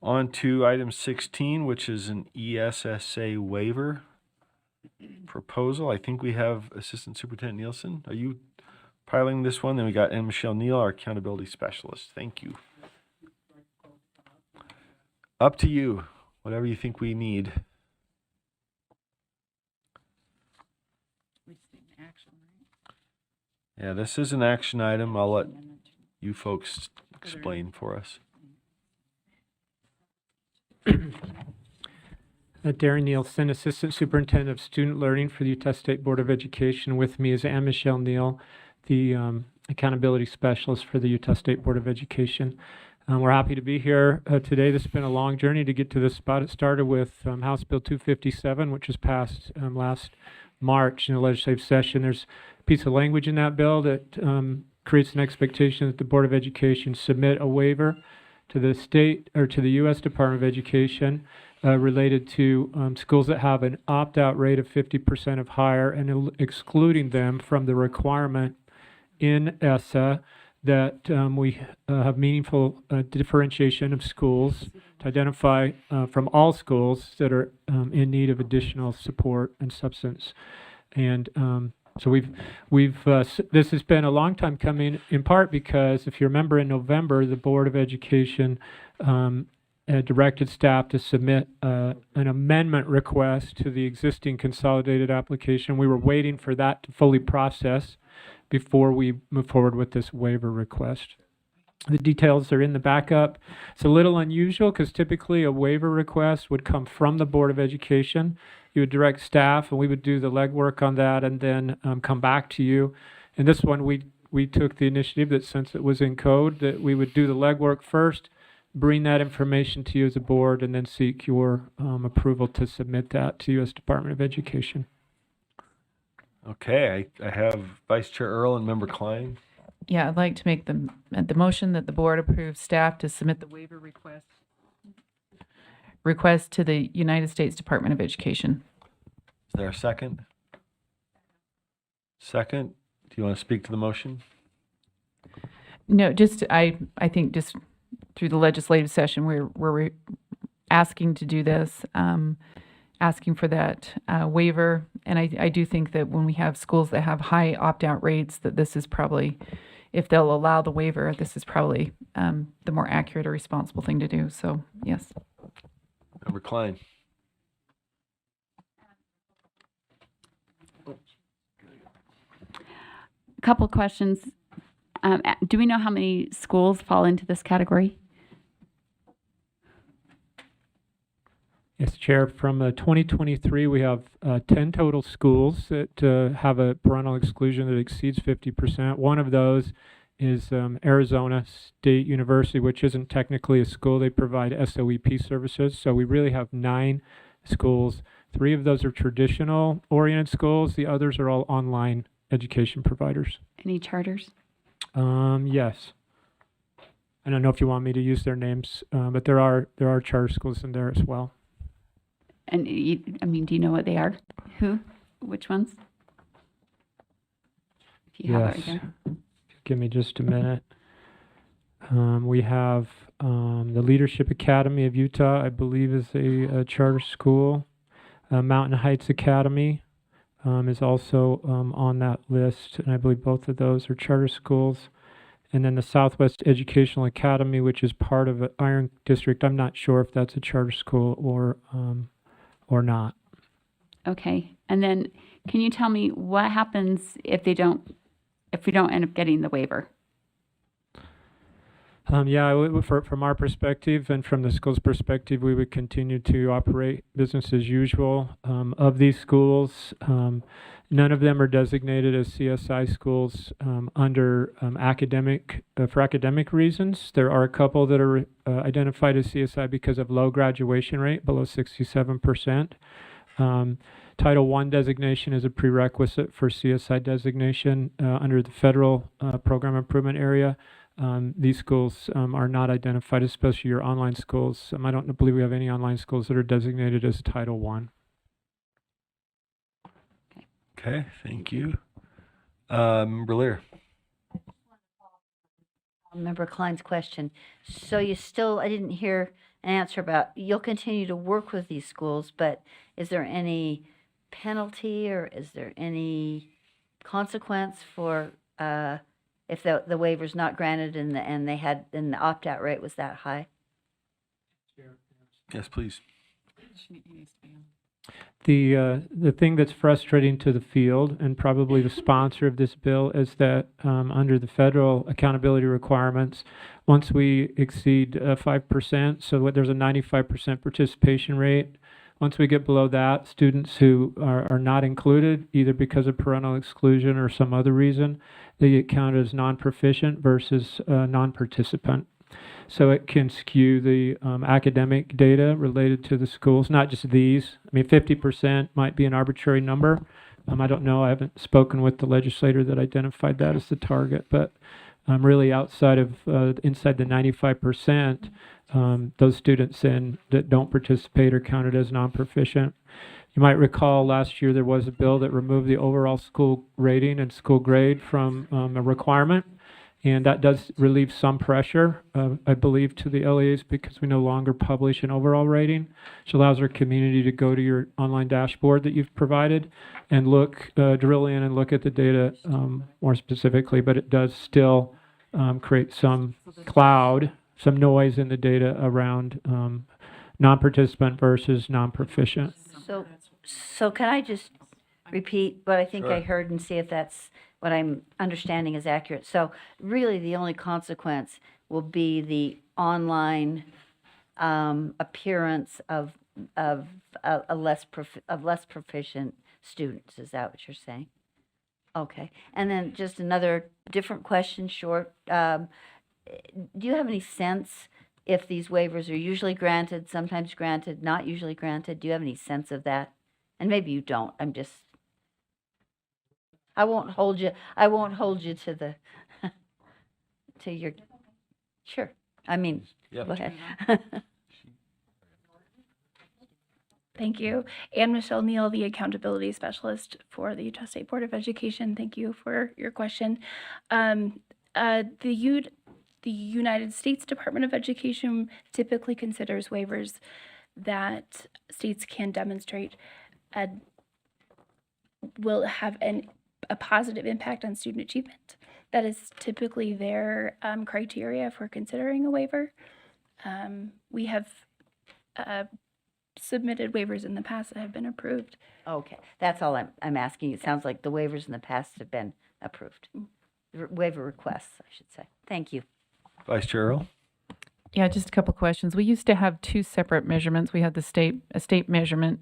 On to item 16, which is an ESSA waiver proposal. I think we have Assistant Superintendent Nielsen. Are you piloting this one? Then we got Ann Michelle Neal, our accountability specialist. Thank you. Up to you, whatever you think we need. Yeah, this is an action item. I'll let you folks explain for us. Darren Nielsen, Assistant Superintendent of Student Learning for the Utah State Board of Education. With me is Ann Michelle Neal, the Accountability Specialist for the Utah State Board of Education. We're happy to be here today. This has been a long journey to get to this spot. It started with House Bill 257, which was passed last March in a legislative session. There's a piece of language in that bill that creates an expectation that the Board of Education submit a waiver to the state or to the U.S. Department of Education related to schools that have an opt-out rate of 50% of higher and excluding them from the requirement in ESSA that we have meaningful differentiation of schools to identify from all schools that are in need of additional support and substance. And so this has been a long time coming, in part because if you remember in November, the Board of Education directed staff to submit an amendment request to the existing consolidated application. We were waiting for that to fully process before we move forward with this waiver request. The details are in the backup. It's a little unusual because typically a waiver request would come from the Board of Education. You would direct staff and we would do the legwork on that and then come back to you. And this one we took the initiative that since it was in code that we would do the legwork first, bring that information to you as a board, and then seek your approval to submit that to U.S. Department of Education. Okay, I have Vice Chair Earl and Member Klein. Yeah, I'd like to make the motion that the board approves staff to submit the waiver request to the United States Department of Education. Is there a second? Second? Do you want to speak to the motion? No, just I think just through the legislative session we're asking to do this, asking for that waiver, and I do think that when we have schools that have high opt-out rates, that this is probably, if they'll allow the waiver, this is probably the more accurate or responsible thing to do. So yes. Member Klein. A couple questions. Do we know how many schools fall into this category? Yes, Chair. From 2023, we have 10 total schools that have a parental exclusion that exceeds 50%. One of those is Arizona State University, which isn't technically a school. They provide SOEP services. So we really have 9 schools. 3 of those are traditional oriented schools. The others are all online education providers. Any charters? Yes. I don't know if you want me to use their names, but there are charter schools in there as well. And I mean, do you know what they are? Who? Which ones? If you have it right there. Give me just a minute. We have the Leadership Academy of Utah, I believe is a charter school. Mountain Heights Academy is also on that list, and I believe both of those are charter schools. And then the Southwest Educational Academy, which is part of Iron District. I'm not sure if that's a charter school or not. Okay. And then can you tell me what happens if we don't end up getting the waiver? From our perspective and from the school's perspective, we would continue to operate business as usual. Of these schools, none of them are designated as CSI schools under for academic reasons. There are a couple that are identified as CSI because of low graduation rate, below 67%. Title I designation is a prerequisite for CSI designation under the federal program improvement area. These schools are not identified, especially your online schools. I don't believe we have any online schools that are designated as Title I. Okay, thank you. Member Lear. Member Klein's question. So you still, I didn't hear an answer about, you'll continue to work with these schools, but is there any penalty or is there any consequence for if the waiver's not granted and the opt-out rate was that high? Yes, please. The thing that's frustrating to the field and probably the sponsor of this bill is that under the federal accountability requirements, once we exceed 5%, so there's a 95% participation rate. Once we get below that, students who are not included, either because of parental exclusion or some other reason, they get counted as non-proficient versus non-participant. So it can skew the academic data related to the schools, not just these. I mean, 50% might be an arbitrary number. I don't know. I haven't spoken with the legislator that identified that as the target, but really outside of inside the 95%, those students then that don't participate are counted as non-proficient. You might recall last year there was a bill that removed the overall school rating and school grade from a requirement. And that does relieve some pressure, I believe, to the LEAs because we no longer publish an overall rating, which allows our community to go to your online dashboard that you've provided and look, drill in and look at the data more specifically. But it does still create some cloud, some noise in the data around non-participant versus non-proficient. So can I just repeat what I think I Sure. heard and see if that's what I'm understanding is accurate? So really, the only consequence will be the online appearance of less proficient students. Is that what you're saying? Okay. And then just another different question, short. Do you have any sense if these waivers are usually granted, sometimes granted, not usually granted? Do you have any sense of that? And maybe you don't. I won't hold you to the, to your, sure. I mean, Yep. go ahead. Thank you. Anne Michelle Neal, the Accountability Specialist for the Utah State Board of Education. Thank you for your question. The United States Department of Education typically considers waivers that states can demonstrate will have a positive impact on student achievement. That is typically their criteria for considering a waiver. We have submitted waivers in the past that have been approved. Okay, that's all I'm asking. It sounds like the waivers in the past have been approved. Waiver requests, I should say. Thank you. Vice Chair Earl? Yeah, just a couple questions. We used to have two separate measurements. We had a state measurement,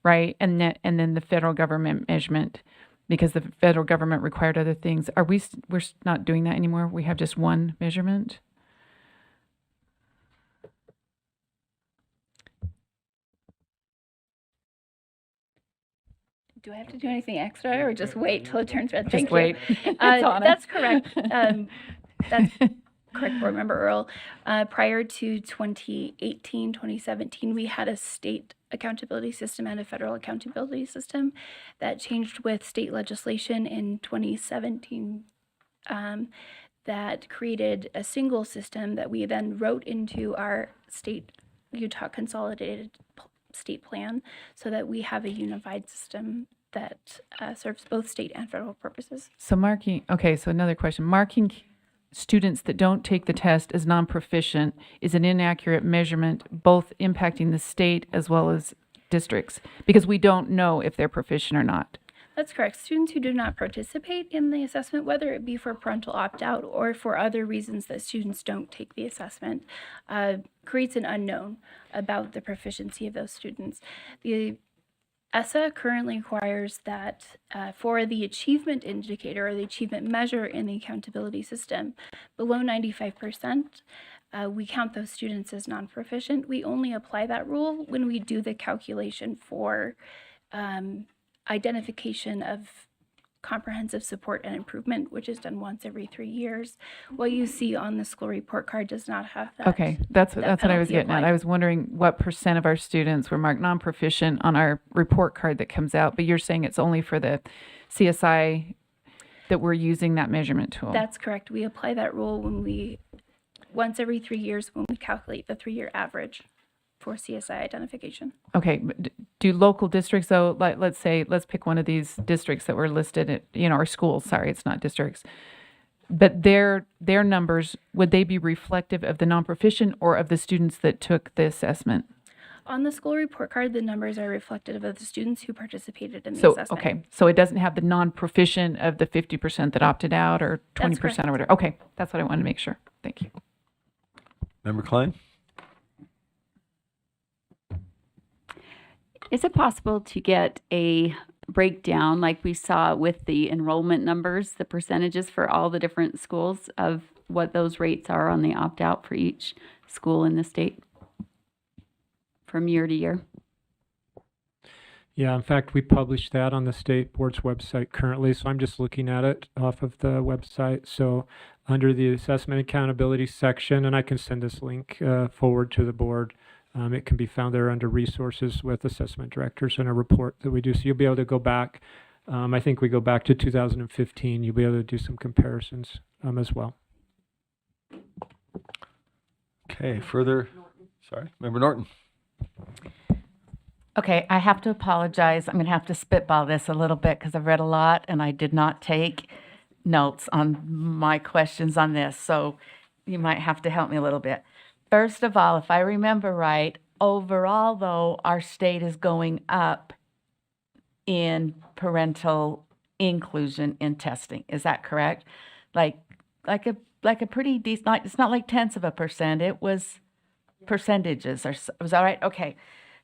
right, and then the federal government measurement, because the federal government required other things. We're not doing that anymore? We have just one measurement? Do I have to do anything extra or just wait till it turns red? Just Thank you. wait. It's on us. That's correct. That's correct, Board Member Earl. Prior to 2018, 2017, we had a state accountability system and a federal accountability system that changed with state legislation in 2017 that created a single system that we then wrote into our Utah Consolidated State Plan so that we have a unified system that serves both state and federal purposes. So so another question. Marking students that don't take the test as non-proficient is an inaccurate measurement, both impacting the state as well as districts, because we don't know if they're proficient or not. That's correct. Students who do not participate in the assessment, whether it be for parental opt-out or for other reasons that students don't take the assessment, creates an unknown about the proficiency of those students. The ESSA currently requires that for the achievement indicator or the achievement measure in the accountability system, below 95%, we count those students as non-proficient. We only apply that rule when we do the calculation for identification of comprehensive support and improvement, which is done once every 3 years. What you see on the school report card does not have that. Okay, that's what I was penalty getting at. applied. I was wondering what % of our students were marked non-proficient on our report card that comes out, but you're saying it's only for the CSI that we're using that measurement tool. That's correct. We apply that rule when we once every 3 years when we calculate the 3-year average for CSI identification. Okay, but do local districts though, like, let's pick one of these districts that were listed, or schools, sorry, it's not districts. But their numbers, would they be reflective of the non-proficient or of the students that took the assessment? On the school report card, the numbers are reflective of the students who participated in the So, assessment. okay, so it doesn't have the non-proficient of the 50% that opted out or 20% correct. or whatever. Okay, that's what I wanted to make sure. Thank you. Member Klein? Is it possible to get a breakdown like we saw with the enrollment numbers, the percentages for all the different schools of what those rates are on the opt-out for each school in the state from year to year? Yeah, in fact, we publish that on the state board's website currently, so I'm just looking at it off of the website. So under the assessment accountability section, and I can send this link forward to the board. It can be found there under resources with assessment directors and a report that we do. So you'll be able to go back. I think we go back to 2015. You'll be able to do some comparisons as well. Okay, further, sorry, Member Norton. Okay, I have to apologize. I'm going to have to spitball this a little bit because I've read a lot and I did not take notes on my questions on this. So you might have to help me a little bit. First of all, if I remember right, overall, though, our state is going up in parental inclusion in testing. Is that correct? Like a pretty decent, it's not like tenths of a percent. It was percentages. Was that right? Okay.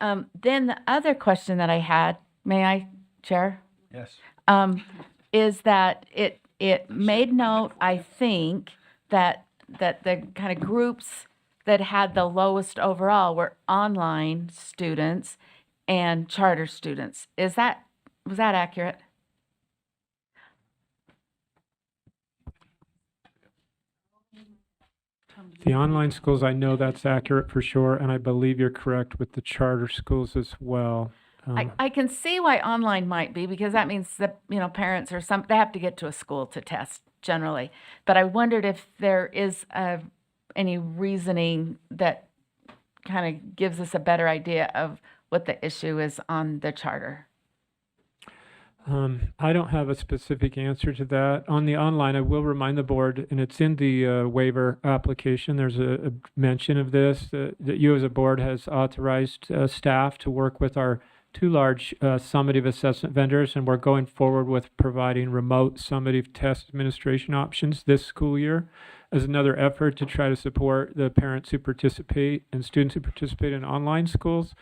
Then the other question that I had, may I, Chair? Yes. Is that it made note, I think, that the kind of groups that had the lowest overall were online students and charter students. Was that accurate? The online schools, I know that's accurate for sure, and I believe you're correct with the charter schools as well. I can see why online might be, because that means that, parents or they have to get to a school to test generally. But I wondered if there is any reasoning that kind of gives us a better idea of what the issue is on the charter. I don't have a specific answer to that. On the online, I will remind the board, and it's in the waiver application, there's a mention of this, that you as a board has authorized staff to work with our two large summative assessment vendors, and we're going forward with providing remote summative test administration options this school year as another effort to try to support the parents who participate and students who participate in online schools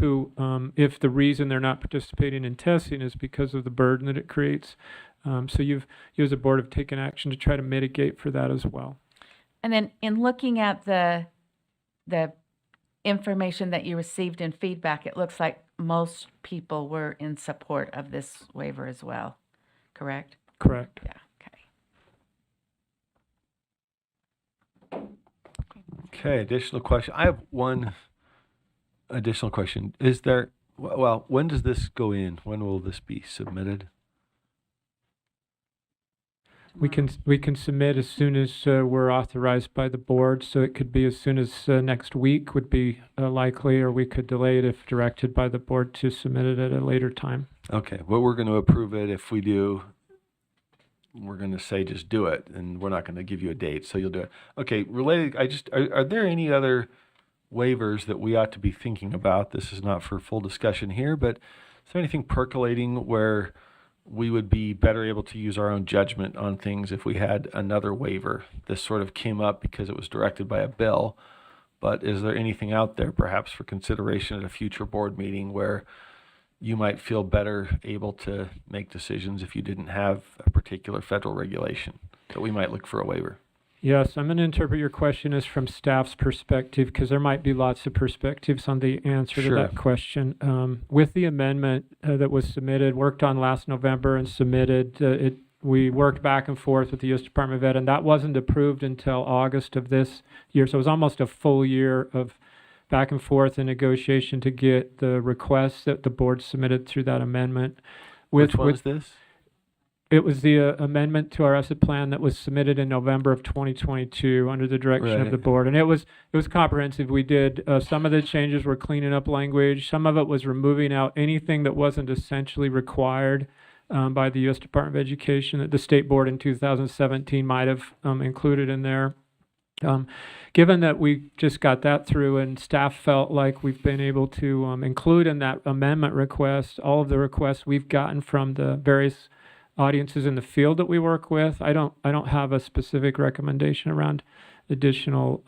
who, if the reason they're not participating in testing is because of the burden that it creates. So you as a board have taken action to try to mitigate for that as well. And then in looking at the information that you received in feedback, it looks like most people were in support of this waiver as well, correct? Correct. Yeah, okay. Okay, additional question. I have one additional question. Is there, well, when does this go in? When will this be submitted? We can submit as soon as we're authorized by the board, so it could be as soon as next week would be likely, or we could delay it if directed by the board to submit it at a later time. Okay, well, we're going to approve it. If we do, we're going to say just do it, and we're not going to give you a date, so you'll do it. Okay, related, are there any other waivers that we ought to be thinking about? This is not for full discussion here, but is there anything percolating where we would be better able to use our own judgment on things if we had another waiver? This sort of came up because it was directed by a bill, but is there anything out there perhaps for consideration at a future board meeting where you might feel better able to make decisions if you didn't have a particular federal regulation that we might look for a waiver? Yes, I'm going to interpret your question as from staff's perspective, because there might be lots of perspectives on the answer to that question. With the amendment that was submitted, worked on last November and submitted, we worked back and forth with the U.S. Department of Ed, and that wasn't approved until August of this year. So it was almost a full year of back and forth and negotiation to get the requests that the board submitted through that amendment. Which one is this? It was the amendment to our ESSA plan that was submitted in November of 2022 under the direction of Right. the board, and it was comprehensive. We did some of the changes were cleaning up language. Some of it was removing out anything that wasn't essentially required by the U.S. Department of Education that the state board in 2017 might have included in there. Given that we just got that through and staff felt like we've been able to include in that amendment request all of the requests we've gotten from the various audiences in the field that we work with, I don't have a specific recommendation around additional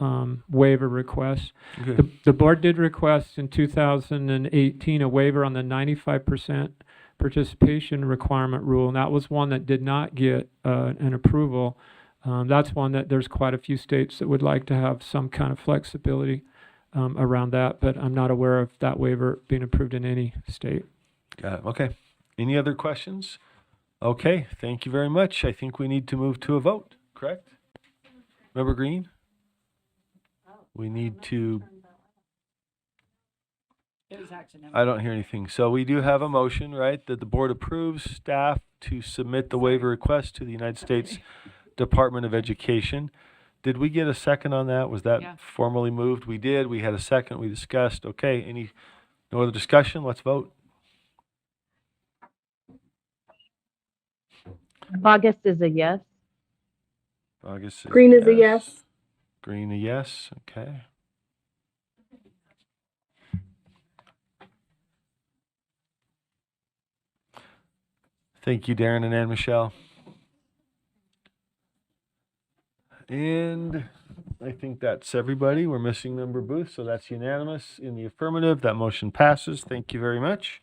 waiver requests. Okay. The board did request in 2018 a waiver on the 95% participation requirement rule, and that was one that did not get an approval. That's one that there's quite a few states that would like to have some kind of flexibility around that, but I'm not aware of that waiver being approved in any state. Got it. Okay. Any other questions? Okay, thank you very much. I think we need to move to a vote, correct? Member Green? We need to. I don't hear anything. So we do have a motion, right, that the board approves staff to submit the waiver request to the United States Department of Education. Did we get a second on that? Was that formally moved? We did. We had a second. We discussed. Okay, no other discussion? Let's vote. August is a yes. August is Green is a yes. Green a yes. Okay. Thank you, Darren and Ann Michelle. And I think that's everybody. We're missing member Booth, so that's unanimous in the affirmative. That motion passes. Thank you very much.